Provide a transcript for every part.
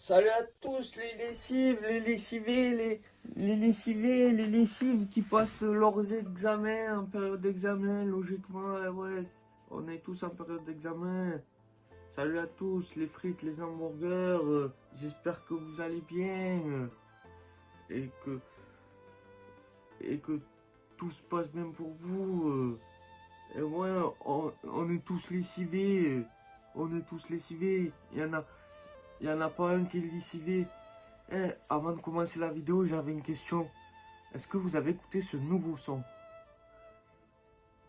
Salut à tous les lessives, les lessivés, les lessivés, les lessives qui passent leurs examens en période d'examen, logiquement, ouais, on est tous en période d'examen. Salut à tous les frites, les hamburgers, j'espère que vous allez bien et que tout se passe bien pour vous. Et ouais, on est tous lessivés, on est tous lessivés, il y en a pas un qui est lessivé. Eh, avant de commencer la vidéo, j'avais une question. Est-ce que vous avez écouté ce nouveau son?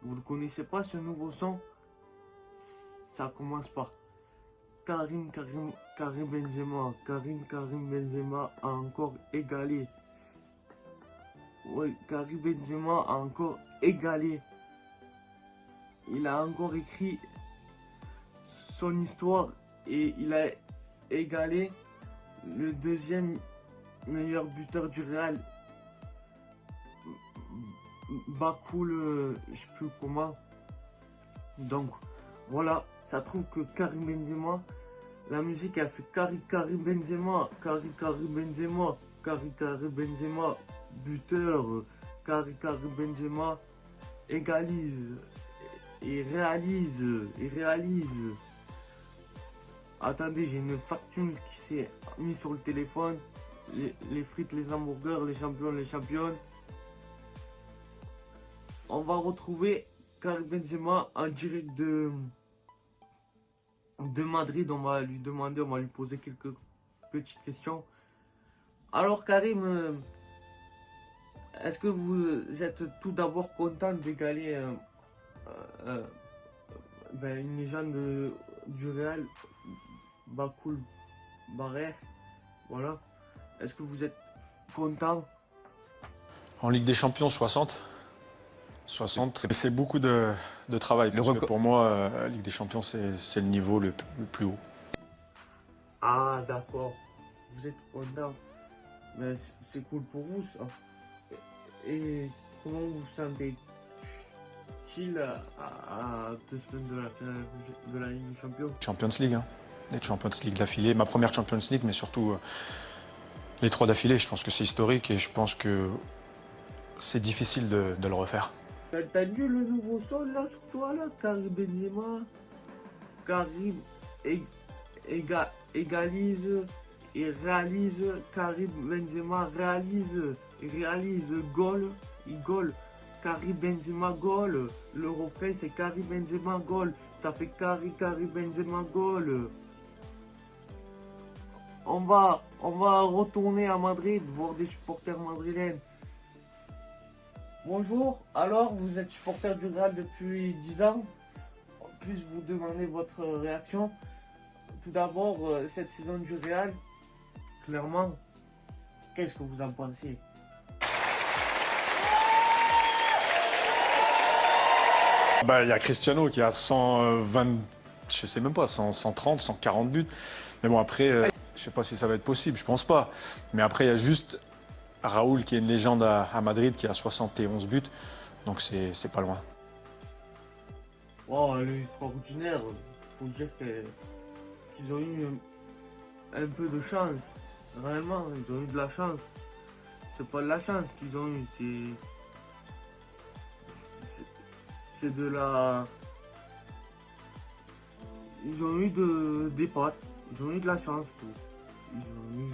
Vous ne connaissez pas ce nouveau son? Ça commence par Karim Benzema. Karim Benzema a encore égalé. Oui, Karim Benzema a encore égalé. Il a encore écrit son histoire et il a égalé le deuxième meilleur buteur du Real. Bakoul, je sais plus comment. Donc voilà, ça trouve que Karim Benzema, la musique a fait Karim Benzema, Karim Benzema, Karim Benzema, buteur, Karim Benzema, égalise et réalise. Attendez, j'ai une facture qui s'est mise sur le téléphone. Les frites, les hamburgers, les champions. On va retrouver Karim Benzema en direct de Madrid. On va lui demander, on va lui poser quelques petites questions. Alors Karim, est-ce que vous êtes tout d'abord content d'égaler une légende du Real, Bakoul Barrer, voilà. Est-ce que vous êtes content? En Ligue des Champions, 60. C'est beaucoup de travail. Parce que pour moi, Ligue des Champions, c'est le niveau le plus haut. Ah, d'accord. Vous êtes content. Mais c'est cool pour vous, ça. Et comment vous vous sentez chill à 2 semaines de la Ligue des Champions? Champions League, hein. Les Champions League d'affilée. Ma première Champions League, mais surtout les 3 d'affilée. Je pense que c'est historique et je pense que c'est difficile de le refaire. T'as entendu le nouveau son là sur toi là? Karim Benzema. Karim égalise et réalise. Karim Benzema réalise goal. Il goal. Karim Benzema goal. L'Européen c'est Karim Benzema goal. Ça fait Karim Benzema goal. On va retourner à Madrid voir des supporters madrilènes. Bonjour, alors vous êtes supporter du Real depuis 10 ans. Puis vous demander votre réaction. Tout d'abord, cette saison du Real, clairement, qu'est-ce que vous en pensez? Il y a Cristiano qui a 120, je sais même pas, 130, 140 buts. Mais bon, après, je sais pas si ça va être possible, je pense pas. Mais après, il y a juste Raoul qui est une légende à Madrid qui a 71 buts. Donc c'est pas loin. Oh, elle est extraordinaire. Faut dire qu'ils ont eu un peu de chance. Réellement, ils ont eu de la chance. C'est pas de la chance qu'ils ont eu, c'est de la... Ils ont eu des pattes. Ils ont eu de la chance. Ils ont eu...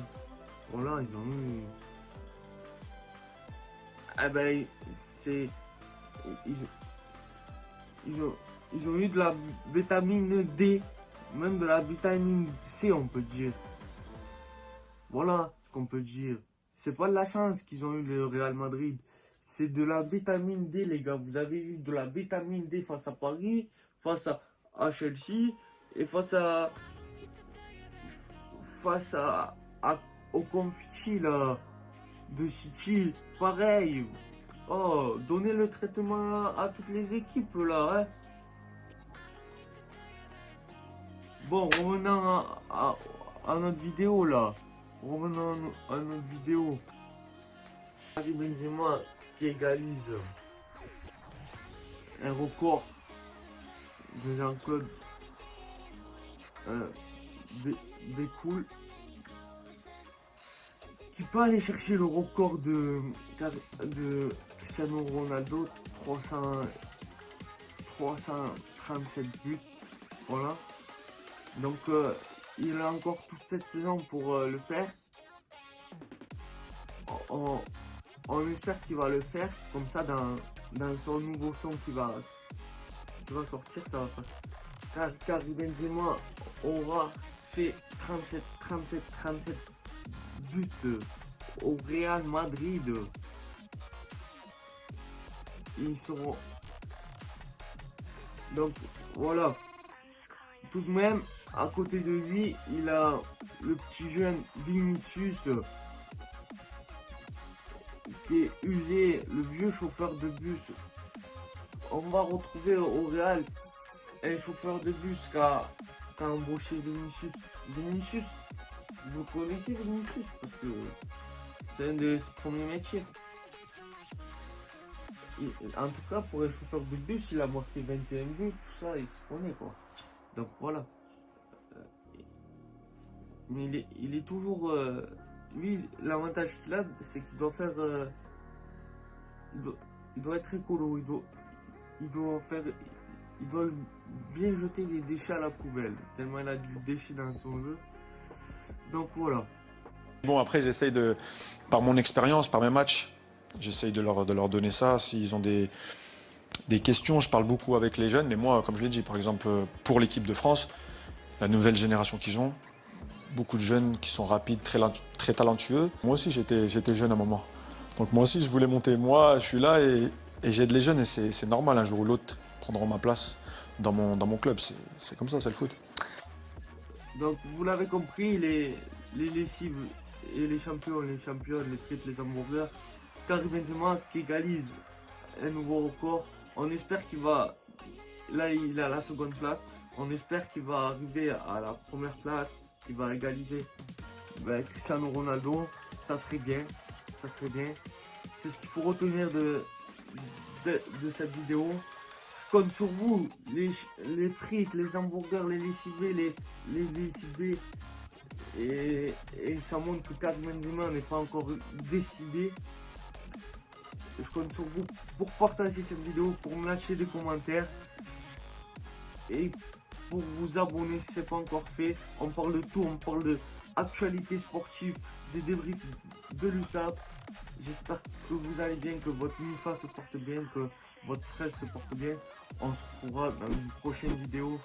Voilà, ils ont eu... Eh ben, c'est... Ils ont eu de la vitamine D, même de la vitamine C, on peut dire. Voilà ce qu'on peut dire. C'est pas de la chance qu'ils ont eu le Real Madrid. C'est de la vitamine D, les gars. Vous avez eu de la vitamine D face à Paris, face à Chelsea et face au confiti là, de City. Pareil. Oh, donnez le traitement à toutes les équipes là, hein. Bon, revenons à notre vidéo là. Revenons à notre vidéo. Karim Benzema qui égalise un record de Jean-Claude Bécoul. qui peut aller chercher le record de Cristiano Ronaldo, 337 buts, voilà. Donc il a encore toute cette saison pour le faire. On espère qu'il va le faire, comme ça dans son nouveau son qui va sortir, ça va faire. Car Benzema aura fait 37 buts au Real Madrid. Ils seront. Donc voilà. Tout de même, à côté de lui, il a le petit jeune Vinicius qui est usé, le vieux chauffeur de bus. On va retrouver au Real un chauffeur de bus qui a embauché Vinicius. Vinicius, vous connaissez Vinicius parce que c'est un de ses premiers métiers. En tout cas, pour un chauffeur de bus, il a marqué 21 buts, tout ça, il se connaît quoi. Donc voilà. Mais il est toujours. Lui, l'avantage qu'il a, c'est qu'il doit faire. Il doit être écolo. Il doit bien jeter les déchets à la poubelle. Tellement il a du déchet dans son jeu. Donc voilà. Bon, après, j'essaye de, par mon expérience, par mes matchs, j'essaye de leur donner ça. S'ils ont des questions, je parle beaucoup avec les jeunes. Mais moi, comme je l'ai dit, par exemple, pour l'équipe de France, la nouvelle génération qu'ils ont, beaucoup de jeunes qui sont rapides, très talentueux. Moi aussi, j'étais jeune à un moment. Donc moi aussi, je voulais monter. Moi, je suis là et j'aide les jeunes et c'est normal. Un jour ou l'autre, prendront ma place dans mon club. C'est comme ça, c'est le foot. Donc vous l'avez compris, les lessives et les champions, les frites, les hamburgers. Karim Benzema qui égalise un nouveau record. On espère qu'il va... Là, il est à la seconde place. On espère qu'il va arriver à la première place. Il va égaliser Cristiano Ronaldo. Ça serait bien. Ça serait bien. C'est ce qu'il faut retenir de cette vidéo. Je compte sur vous. Les frites, les hamburgers, les lessivés, les lessivés. Et ça montre que Karim Benzema n'est pas encore décidé. Je compte sur vous pour partager cette vidéo, pour me lâcher des commentaires et pour vous abonner si ce n'est pas encore fait. On parle de tout, on parle de actualité sportive, des débriefs de l'USAP. J'espère que vous allez bien, que votre MIFA se porte bien, que votre presse se porte bien. On se retrouvera dans une prochaine vidéo.